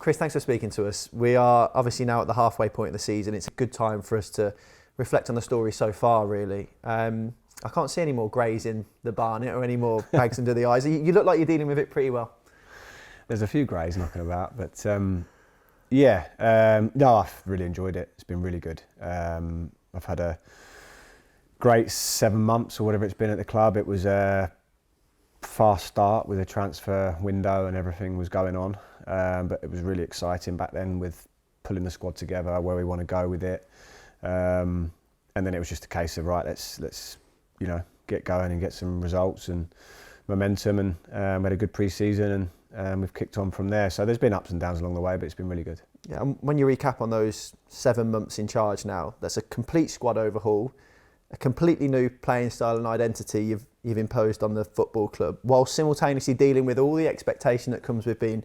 Chris, thanks for speaking to us. We are obviously now at the halfway point of the season. It's a good time for us to reflect on the story so far, really. I can't see any more greys in the barnet or any more bags under the eyes. You look like you're dealing with it pretty well. There's a few greys knocking about, but no, I've really enjoyed it. It's been really good. I've had a great 7 months or whatever it's been at the club. It was a fast start with a transfer window and everything was going on, but it was really exciting back then with pulling the squad together, where we want to go with it, and then it was just a case of right, let's get going and get some results and momentum, and we had a good pre-season and we've kicked on from there. So there's been ups and downs along the way, but it's been really good. Yeah, and when you recap on those 7 months in charge now, that's a complete squad overhaul, a completely new playing style and identity you've imposed on the football club, while simultaneously dealing with all the expectation that comes with being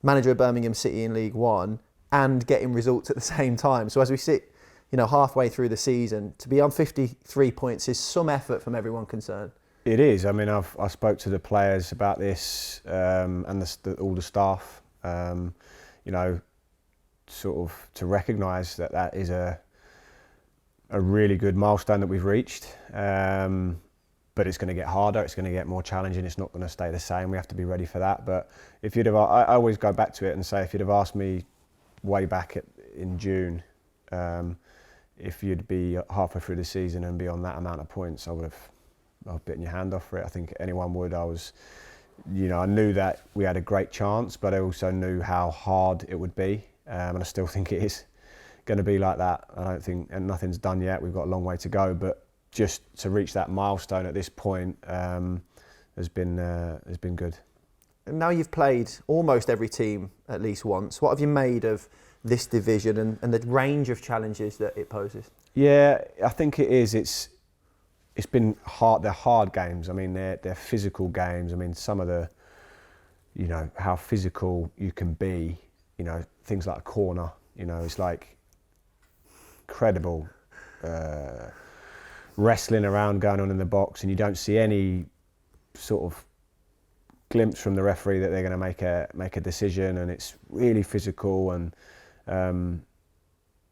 manager of Birmingham City in League One and getting results at the same time. So as we sit, halfway through the season, to be on 53 points is some effort from everyone concerned. It is. I mean, I spoke to the players about this and all the staff, sort of to recognise that is a really good milestone that we've reached. But it's going to get harder, it's going to get more challenging, it's not going to stay the same. We have to be ready for that. But if you'd have, I always go back to it and say, if you'd have asked me way back in June, if you'd be halfway through the season and be on that amount of points, I would have bitten your hand off for it. I think anyone would. I knew that we had a great chance, but I also knew how hard it would be, and I still think it is going to be like that. I don't think, and nothing's done yet. We've got a long way to go, but just to reach that milestone at this point has been good. And now you've played almost every team at least once. What have you made of this division and the range of challenges that it poses? Yeah, I think it is. It's been hard. They're hard games. I mean, they're physical games. I mean, some of the, how physical you can be. Things like a corner. It's like incredible wrestling around going on in the box, and you don't see any sort of glimpse from the referee that they're going to make a decision, and it's really physical and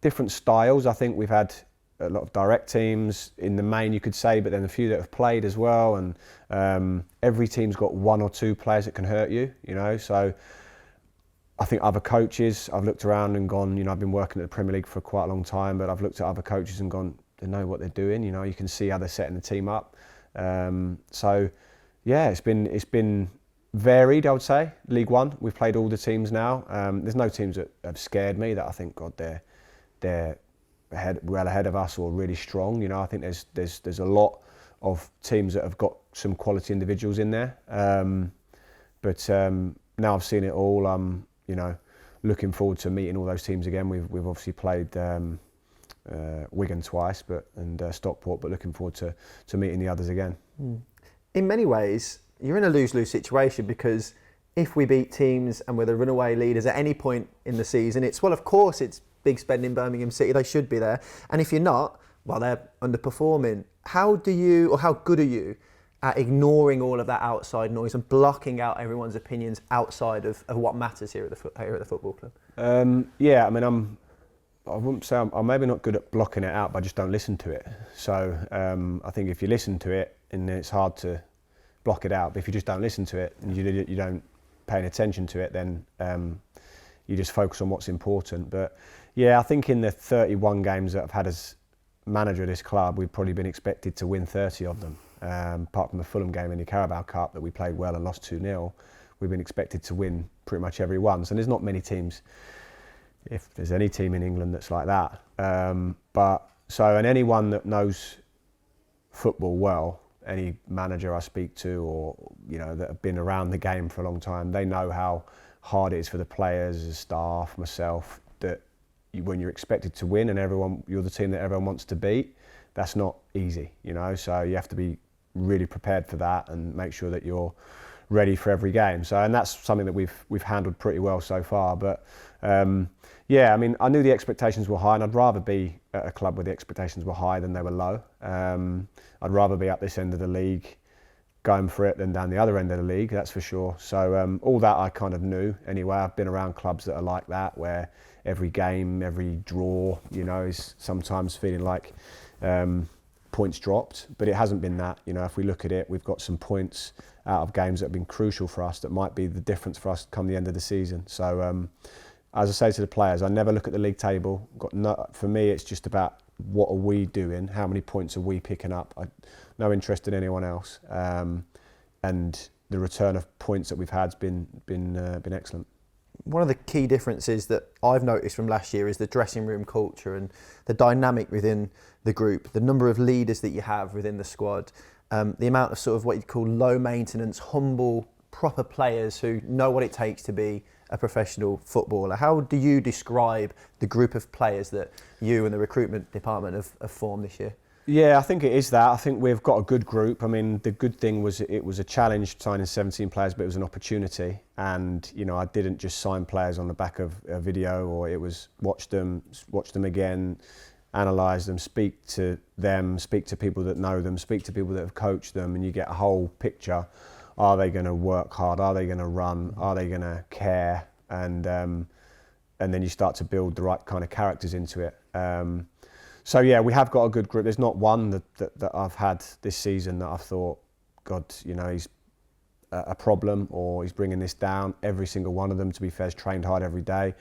different styles. I think we've had a lot of direct teams in the main, you could say, but then a few that have played as well, and every team's got 1 or 2 players that can hurt you, so I think other coaches, I've looked around and gone, I've been working at the Premier League for quite a long time, but I've looked at other coaches and gone, they know what they're doing, you can see how they're setting the team up. So yeah, it's been varied, I would say. League One, we've played all the teams now. There's no teams that have scared me that I think, God, they're well ahead of us or really strong. I think there's a lot of teams that have got some quality individuals in there. But now I've seen it all. I'm looking forward to meeting all those teams again. We've obviously played Wigan twice, and Stockport, but looking forward to meeting the others again. In many ways, you're in a lose-lose situation, because if we beat teams and we're the runaway leaders at any point in the season, of course it's big spending Birmingham City, they should be there. And if you're not, well, they're underperforming. How good are you at ignoring all of that outside noise and blocking out everyone's opinions outside of what matters here at the football club? Yeah, I mean, I wouldn't say I'm maybe not good at blocking it out, but I just don't listen to it. So I think if you listen to it, and it's hard to block it out. But if you just don't listen to it and you don't pay any attention to it, then you just focus on what's important. But yeah, I think in the 31 games that I've had as manager of this club, we've probably been expected to win 30 of them. Apart from the Fulham game in the Carabao Cup that we played well and lost 2-0, we've been expected to win pretty much every one. So there's not many teams, if there's any team in England that's like that. And anyone that knows football well, any manager I speak to or that have been around the game for a long time, they know how hard it is for the players, the staff, myself, that when you're expected to win and you're the team that everyone wants to beat, that's not easy, so you have to be really prepared for that and make sure that you're ready for every game. So, and that's something that we've handled pretty well so far. But yeah, I mean, I knew the expectations were high, and I'd rather be at a club where the expectations were high than they were low. I'd rather be up this end of the league going for it than down the other end of the league, that's for sure. So all that I kind of knew anyway. I've been around clubs that are like that, where every game, every draw, is sometimes feeling like points dropped, but it hasn't been that. If we look at it, we've got some points out of games that have been crucial for us that might be the difference for us come the end of the season. So as I say to the players, I never look at the league table. For me, it's just about what are we doing, how many points are we picking up. No interest in anyone else, and the return of points that we've had has been excellent. One of the key differences that I've noticed from last year is the dressing room culture and the dynamic within the group, the number of leaders that you have within the squad, the amount of sort of what you'd call low maintenance, humble, proper players who know what it takes to be a professional footballer. How do you describe the group of players that you and the recruitment department have formed this year? Yeah, I think it is that. I think we've got a good group. I mean, the good thing was it was a challenge signing 17 players, but it was an opportunity. And, I didn't just sign players on the back of a video, or it was watch them again, analyse them, speak to people that know them, speak to people that have coached them, and you get a whole picture. Are they going to work hard? Are they going to run? Are they going to care? And then you start to build the right kind of characters into it. So yeah, we have got a good group. There's not one that I've had this season that I've thought, God, he's a problem or he's bringing this down. Every single one of them, to be fair, is trained hard every day.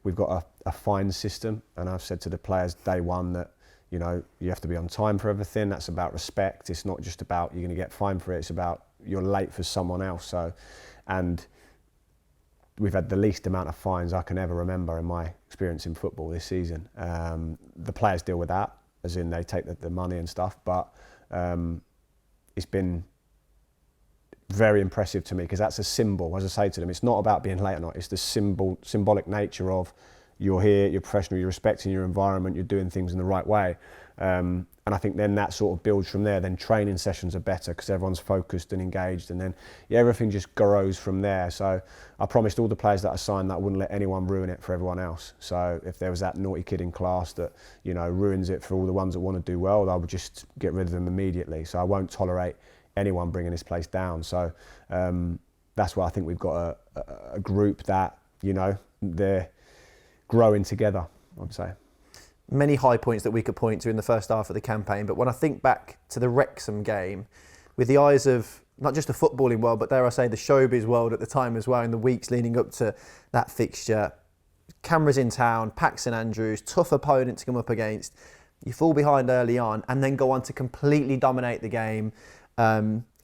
We've got a fine system, and I've said to the players day one that you have to be on time for everything. That's about respect. It's not just about you're going to get fined for it. It's about you're late for someone else. So, and we've had the least amount of fines I can ever remember in my experience in football this season. The players deal with that, as in they take the money and stuff, but it's been very impressive to me because that's a symbol. As I say to them, it's not about being late or not, it's the symbolic nature of you're here, you're professional, you're respecting your environment, you're doing things in the right way. And I think then that sort of builds from there. Then training sessions are better because everyone's focused and engaged, and then everything just grows from there. So I promised all the players that I signed that I wouldn't let anyone ruin it for everyone else. So if there was that naughty kid in class that ruins it for all the ones that want to do well, I would just get rid of them immediately. So I won't tolerate anyone bringing this place down. So that's why I think we've got a group that they're growing together, I'd say. Many high points that we could point to in the first half of the campaign, but when I think back to the Wrexham game, with the eyes of not just the footballing world, but dare I say the showbiz world at the time as well, in the weeks leading up to that fixture, cameras in town, Pax St Andrews, tough opponent to come up against, you fall behind early on and then go on to completely dominate the game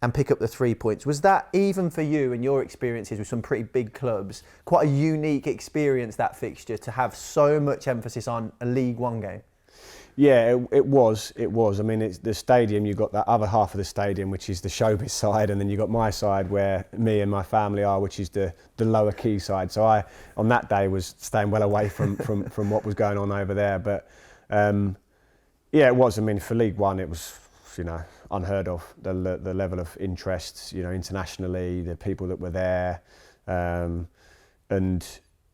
and pick up the 3 points. Was that, even for you and your experiences with some pretty big clubs, quite a unique experience, that fixture, to have so much emphasis on a League One game? Yeah, it was. I mean, it's the stadium, you've got that other half of the stadium, which is the showbiz side, and then you've got my side where me and my family are, which is the lower key side. So I, on that day, was staying well away from what was going on over there. But yeah, it was. I mean, for League One, it was, unheard of, the level of interest, internationally, the people that were there, and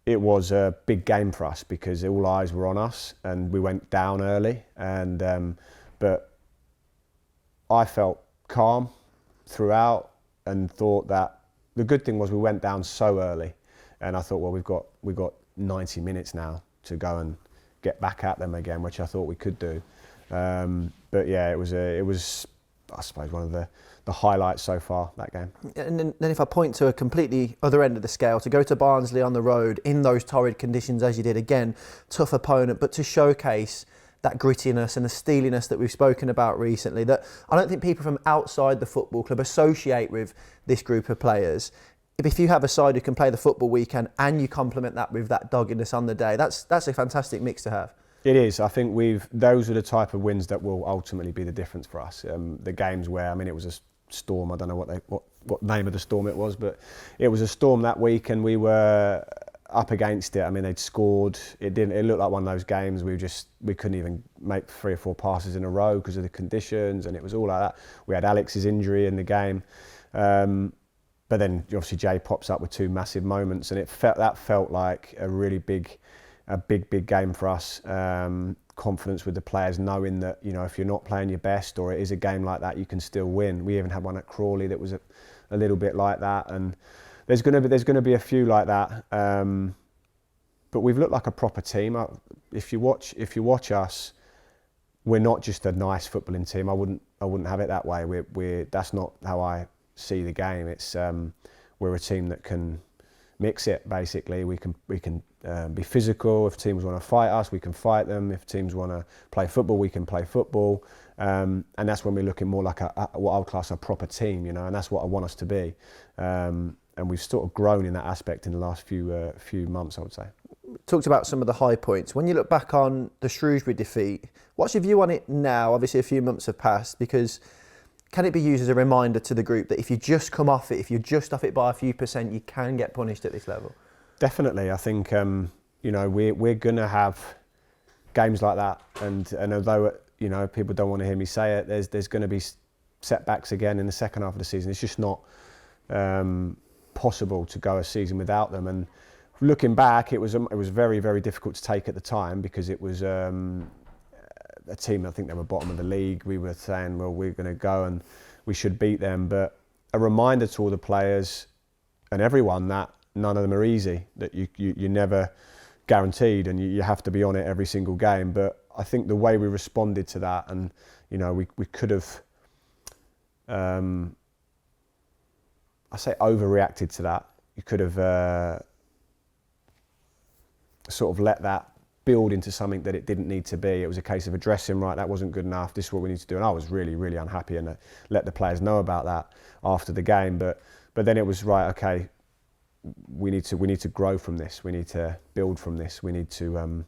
it was a big game for us because all eyes were on us, and we went down early, and but I felt calm throughout and thought that the good thing was we went down so early, and I thought, well, we've got 90 minutes now to go and get back at them again, which I thought we could do. But yeah, it was I suppose one of the highlights so far, that game. And then if I point to a completely other end of the scale, to go to Barnsley on the road in those torrid conditions as you did, again, tough opponent, but to showcase that grittiness and the steeliness that we've spoken about recently, that I don't think people from outside the football club associate with this group of players. If you have a side who can play the football weekend and you complement that with that doggedness on the day, that's a fantastic mix to have. It is. I think those are the type of wins that will ultimately be the difference for us. The games where, it was a storm. I don't know what name of the storm it was, but it was a storm that week, and we were up against it. They'd scored. It looked like one of those games we couldn't even make 3 or 4 passes in a row because of the conditions, and it was all like that. We had Alex's injury in the game, but then obviously Jay pops up with 2 massive moments, and that felt like a really big game for us, and confidence with the players, knowing that, you know, if you're not playing your best or it is a game like that, you can still win. We even had one at Crawley that was a little bit like that, and there's going to be a few like that. But we've looked like a proper team. If you watch us, we're not just a nice footballing team. I wouldn't have it that way. That's not how I see the game. It's we're a team that can mix it. Basically, we can be physical. If teams want to fight us, we can fight them. If teams want to play football, we can play football. And that's when we're looking more like what I would class a proper team, you know. And that's what I want us to be. And we've sort of grown in that aspect in the last few months, I would say. Talked about some of the high points. When you look back on the Shrewsbury defeat, what's your view on it now? Obviously, a few months have passed, because can it be used as a reminder to the group that if you just come off it, if you're just off it by a few percent, you can get punished at this level? Definitely. I think you know, we're gonna have games like that, and although, you know, people don't want to hear me say it, there's going to be setbacks again in the second half of the season. It's just not possible to go a season without them. And looking back, it was very, very difficult to take at the time, because it was a team, I think they were bottom of the league. We were saying, well, we're going to go and we should beat them. But a reminder to all the players and everyone that none of them are easy, that you're never guaranteed, and you have to be on it every single game. But I think the way we responded to that, and, you know, we could have, I say overreacted to that. You could have sort of let that build into something that it didn't need to be. It was a case of addressing, right, that wasn't good enough, this is what we need to do. And I was really, really unhappy, and let the players know about that after the game. But then it was, right, okay, we need to grow from this. We need to build from this. We need to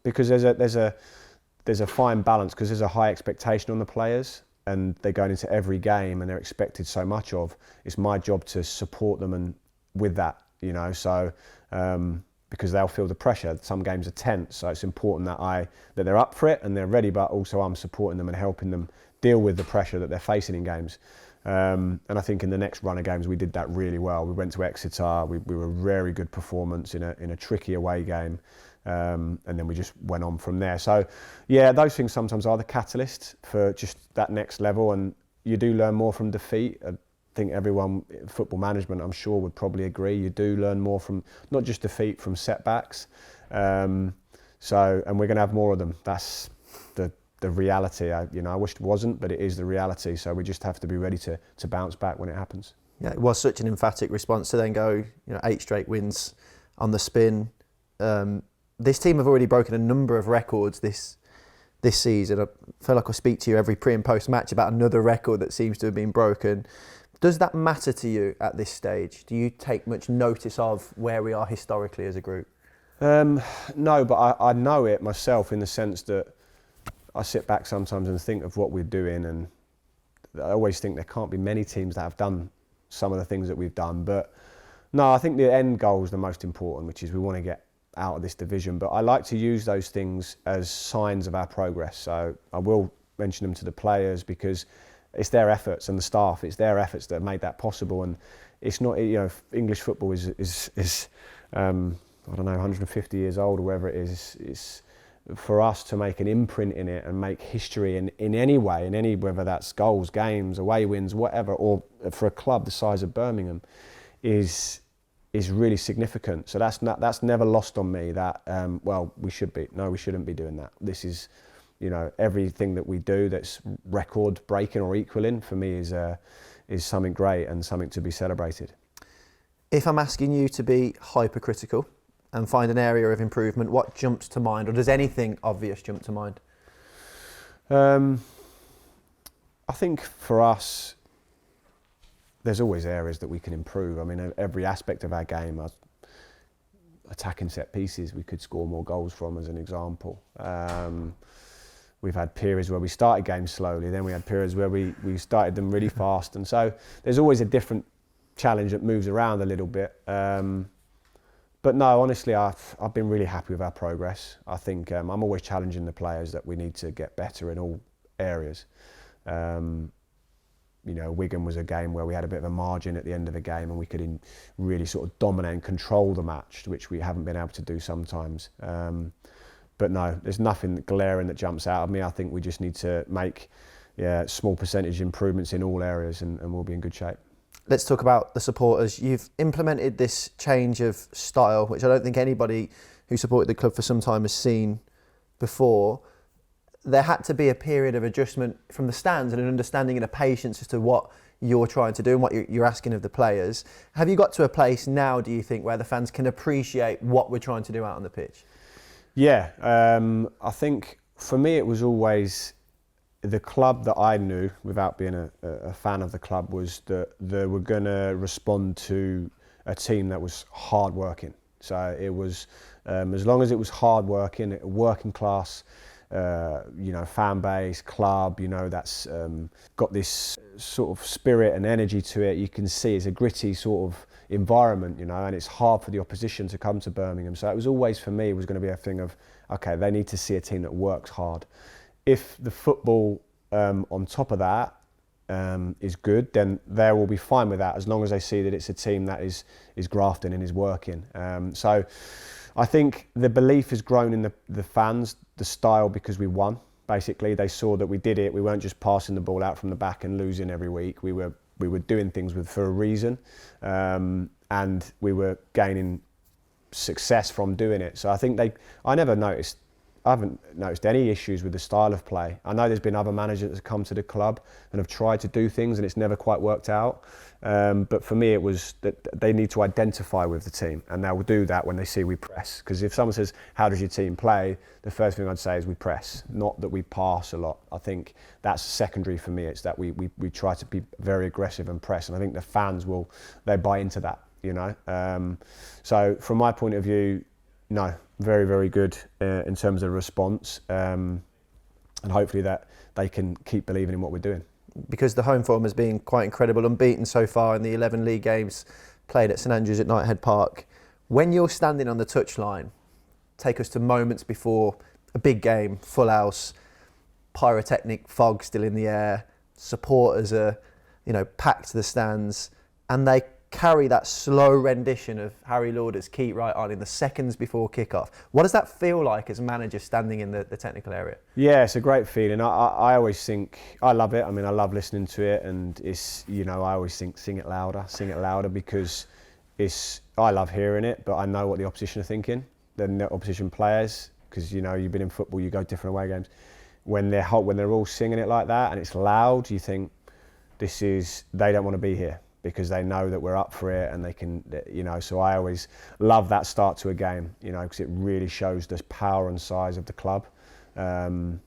because there's a fine balance, because there's a high expectation on the players, and they're going into every game and they're expected so much of. It's my job to support them and with that, you know. So because they'll feel the pressure. Some games are tense, so it's important that they're up for it and they're ready, but also I'm supporting them and helping them deal with the pressure that they're facing in games. And I think in the next run of games we did that really well. We went to Exeter, we were a very good performance in a tricky away game, and then we just went on from there. So yeah, those things sometimes are the catalyst for just that next level, and you do learn more from defeat. I think everyone in football management, I'm sure, would probably agree. You do learn more from not just defeat, from setbacks. And we're going to have more of them. That's the reality. I wish it wasn't, but it is the reality. So we just have to be ready to bounce back when it happens. Yeah, it was such an emphatic response to then go, 8 straight wins on the spin. This team have already broken a number of records this season. I feel like I speak to you every pre and post match about another record that seems to have been broken. Does that matter to you at this stage? Do you take much notice of where we are historically as a group? No, but I know it myself, in the sense that I sit back sometimes and think of what we're doing, and I always think there can't be many teams that have done some of the things that we've done. But no, I think the end goal is the most important, which is we want to get out of this division. But I like to use those things as signs of our progress. So I will mention them to the players, because it's their efforts, and the staff, it's their efforts that have made that possible. And it's not, English football is I don't know, 150 years old or whatever it is. It's for us to make an imprint in it and make history in any way, whether that's goals, games, away wins, whatever, or for a club the size of Birmingham, is really significant. So that's never lost on me. That we shouldn't be doing that. This is, everything that we do that's record breaking or equaling, for me is something great and something to be celebrated. If I'm asking you to be hypercritical and find an area of improvement, what jumps to mind, or does anything obvious jump to mind? I think for us, there's always areas that we can improve. I mean, every aspect of our game, attacking set pieces, we could score more goals from, as an example. We've had periods where we started games slowly, then we had periods where we started them really fast. And so there's always a different challenge that moves around a little bit. But no, honestly, I've been really happy with our progress. I think I'm always challenging the players that we need to get better in all areas. Wigan was a game where we had a bit of a margin at the end of the game, and we could really sort of dominate and control the match, which we haven't been able to do sometimes. but no, there's nothing glaring that jumps out of me. I think we just need to make small percentage improvements in all areas, and we'll be in good shape. Let's talk about the supporters. You've implemented this change of style, which I don't think anybody who supported the club for some time has seen before. There had to be a period of adjustment from the stands and an understanding and a patience as to what you're trying to do and what you're asking of the players. Have you got to a place now, do you think, where the fans can appreciate what we're trying to do out on the pitch? Yeah, I think for me it was always the club that I knew, without being a fan of the club, was that they were going to respond to a team that was hard working. So it was, as long as it was hard working, working class, fan base, club, that's got this sort of spirit and energy to it. You can see it's a gritty sort of environment, and it's hard for the opposition to come to Birmingham. So it was always, for me, it was going to be a thing of, okay, they need to see a team that works hard. If the football on top of that is good, then they will be fine with that, as long as they see that it's a team that is grafting and is working. So I think the belief has grown in the fans, the style, because we won. Basically, they saw that we did it. We weren't just passing the ball out from the back and losing every week. We were doing things for a reason, and we were gaining success from doing it. So I think I haven't noticed any issues with the style of play. I know there's been other managers that have come to the club and have tried to do things and it's never quite worked out. But for me, it was that they need to identify with the team, and they will do that when they see we press. Because if someone says, how does your team play? The first thing I'd say is we press, not that we pass a lot. I think that's secondary for me. It's that we try to be very aggressive and press. And I think the fans they buy into that, So from my point of view, no, very, very good in terms of response, and hopefully that they can keep believing in what we're doing. Because the home form has been quite incredible, unbeaten so far in the 11 league games played at St Andrews at Knighthead Park. When you're standing on the touchline, take us to moments before a big game, full house, pyrotechnic fog still in the air, supporters are, packed to the stands, and they carry that slow rendition of Harry Lauder's Keep Right On in the seconds before kickoff. What does that feel like as a manager standing in the technical area? Yeah, it's a great feeling. I always think, I love it. I mean, I love listening to it, and it's, I always think sing it louder, because I love hearing it, but I know what the opposition are thinking, the opposition players, because, you've been in football, you go different away games. When they're all singing it like that and it's loud, you think they don't want to be here, because they know that we're up for it and they can, so I always love that start to a game, because it really shows the power and size of the club. And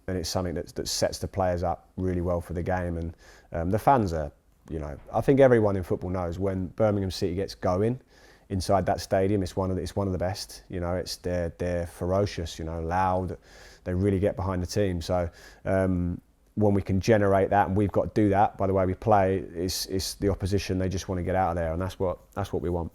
it's something that sets the players up really well for the game. And the fans are, I think everyone in football knows when Birmingham City gets going inside that stadium, it's one of the best. They're ferocious, loud. They really get behind the team. So when we can generate that, and we've got to do that by the way we play, it's the opposition, they just want to get out of there, and that's what we want.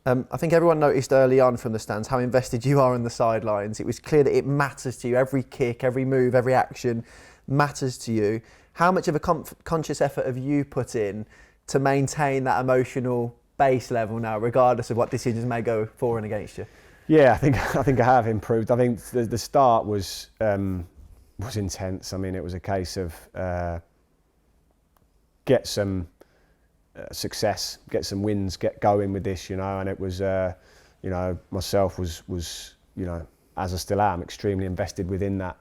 I think everyone noticed early on from the stands how invested you are in the sidelines. It was clear that it matters to you. Every kick, every move, every action matters to you. How much of a conscious effort have you put in to maintain that emotional base level now, regardless of what decisions may go for and against you? Yeah, I think I have improved. I think the start was intense. I mean, it was a case of get some success, get some wins, get going with this, and it was, myself was, as I still am, extremely invested within that.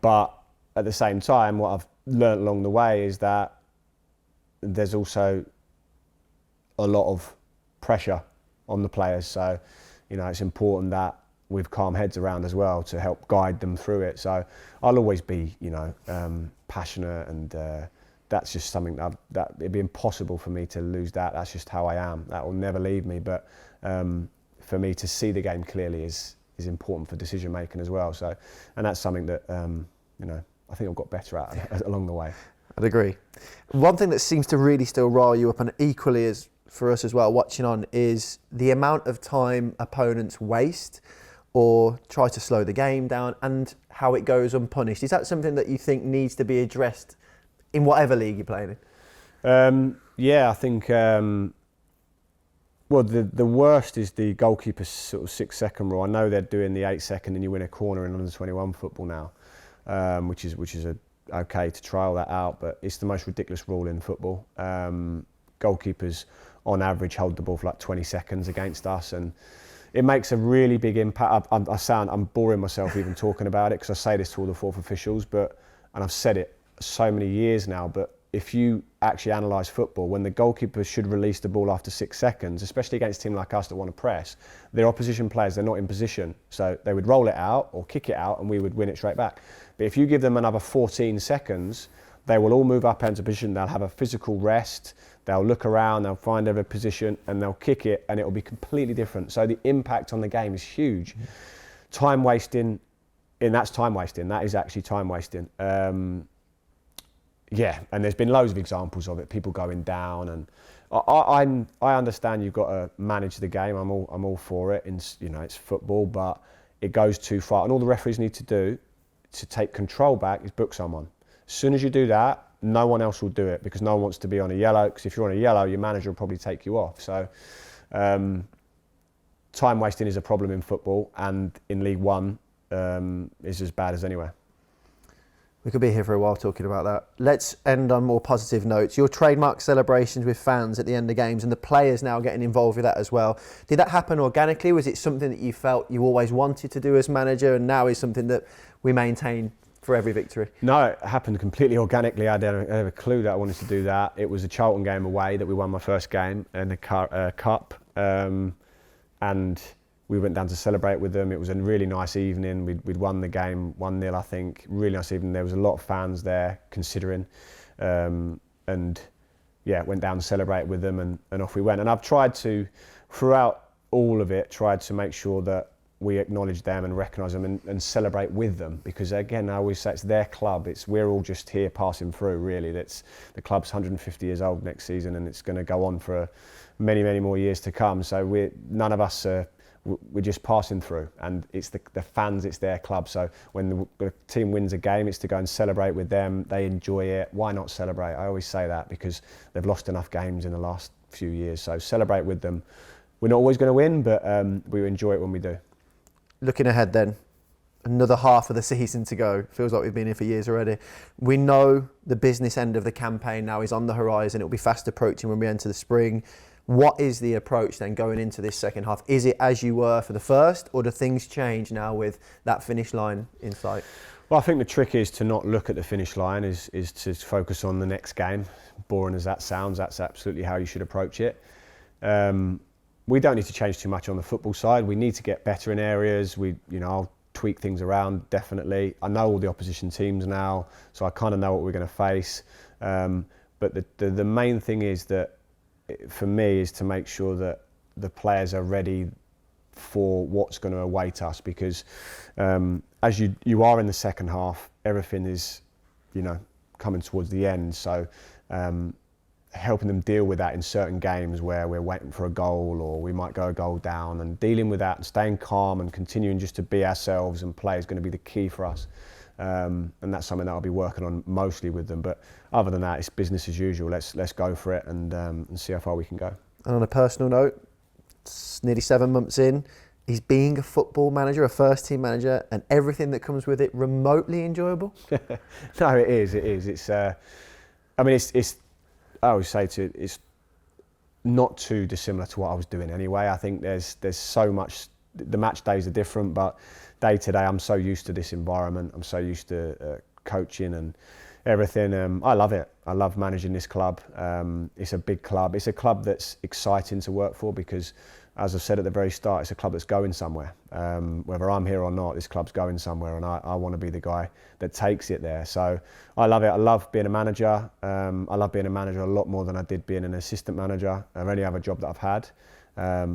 But at the same time, what I've learnt along the way is that there's also a lot of pressure on the players. So, it's important that with calm heads around as well to help guide them through it. So I'll always be, passionate, and that's just something that it'd be impossible for me to lose that. That's just how I am. That will never leave me. But for me to see the game clearly is important for decision making as well. So, and that's something that I think I've got better at along the way. I'd agree. One thing that seems to really still rile you up, and equally as for us as well watching on, is the amount of time opponents waste or try to slow the game down, and how it goes unpunished. Is that something that you think needs to be addressed in whatever league you're playing in? Yeah, I think Well, the worst is the goalkeeper's sort of 6-second rule. I know they're doing the 8-second and you win a corner in under 21 football now, which is okay to trial that out, but it's the most ridiculous rule in football. Goalkeepers on average hold the ball for like 20 seconds against us, and it makes a really big impact. I'm boring myself even talking about it, because I say this to all the fourth officials, and I've said it so many years now, but if you actually analyse football, when the goalkeeper should release the ball after 6 seconds, especially against a team like us that want to press, their opposition players, they're not in position. So they would roll it out or kick it out and we would win it straight back. But if you give them another 14 seconds, they will all move up into position, they'll have a physical rest, they'll look around, they'll find their position and they'll kick it, and it will be completely different. So the impact on the game is huge. Time wasting, and that's time wasting, that is actually time wasting. Yeah, and there's been loads of examples of it, people going down, and I understand you've got to manage the game. I'm all for it. It's football, but it goes too far. And all the referees need to do to take control back is book someone. As soon as you do that, no one else will do it, because no one wants to be on a yellow. Because if you're on a yellow, your manager will probably take you off. So time wasting is a problem in football, and in League One is as bad as anywhere. We could be here for a while talking about that. Let's end on more positive notes. Your trademark celebrations with fans at the end of games, and the players now getting involved with that as well. Did that happen organically? Was it something that you felt you always wanted to do as manager, and now is something that we maintain for every victory? No, it happened completely organically. I didn't have a clue that I wanted to do that. It was a Charlton game away that we won my first game in the cup, and we went down to celebrate with them. It was a really nice evening. We'd won the game 1-0, I think. Really nice evening. There was a lot of fans there considering, and yeah, went down to celebrate with them, and off we went. And I've tried to, throughout all of it, tried to make sure that we acknowledge them and recognise them and celebrate with them, because again, I always say it's their club. We're all just here passing through, really. The club's 150 years old next season, and it's going to go on for many, many more years to come. So none of us we're just passing through, and it's the fans, it's their club. So when the team wins a game, it's to go and celebrate with them. They enjoy it. Why not celebrate? I always say that, because they've lost enough games in the last few years. So celebrate with them. We're not always going to win, but we enjoy it when we do. Looking ahead then, another half of the season to go. Feels like we've been here for years already. We know the business end of the campaign now is on the horizon. It'll be fast approaching when we enter the spring. What is the approach then going into this second half? Is it as you were for the first, or do things change now with that finish line in sight? Well, I think the trick is to not look at the finish line, is to focus on the next game. Boring as that sounds, that's absolutely how you should approach it. We don't need to change too much on the football side. We need to get better in areas. I'll tweak things around, definitely. I know all the opposition teams now, so I kind of know what we're going to face. But the main thing is that, for me, is to make sure that the players are ready for what's going to await us, because as you are in the second half, everything is coming towards the end. So helping them deal with that in certain games where we're waiting for a goal, or we might go a goal down, and dealing with that and staying calm and continuing just to be ourselves and play is going to be the key for us. And that's something that I'll be working on mostly with them. But other than that, it's business as usual. Let's go for it and see how far we can go. And on a personal note, it's nearly 7 months in. Is being a football manager, a first team manager, and everything that comes with it remotely enjoyable? No, it is. It's. It's. I always say it's not too dissimilar to what I was doing anyway. I think there's so much. The match days are different, but day to day, I'm so used to this environment. I'm so used to coaching and everything. I love it. I love managing this club. It's a big club. It's a club that's exciting to work for, because, as I've said at the very start, it's a club that's going somewhere. Whether I'm here or not, this club's going somewhere, and I want to be the guy that takes it there. So I love it. I love being a manager. I love being a manager a lot more than I did being an assistant manager of any other job that I've had.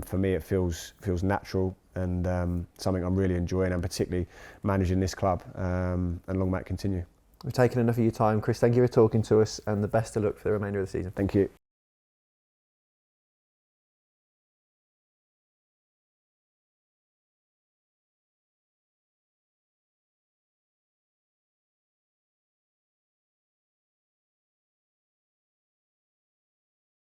For me, it feels natural, and something I'm really enjoying, and particularly managing this club, and long may it continue. We've taken enough of your time, Chris. Thank you for talking to us, and the best of luck for the remainder of the season. Thank you.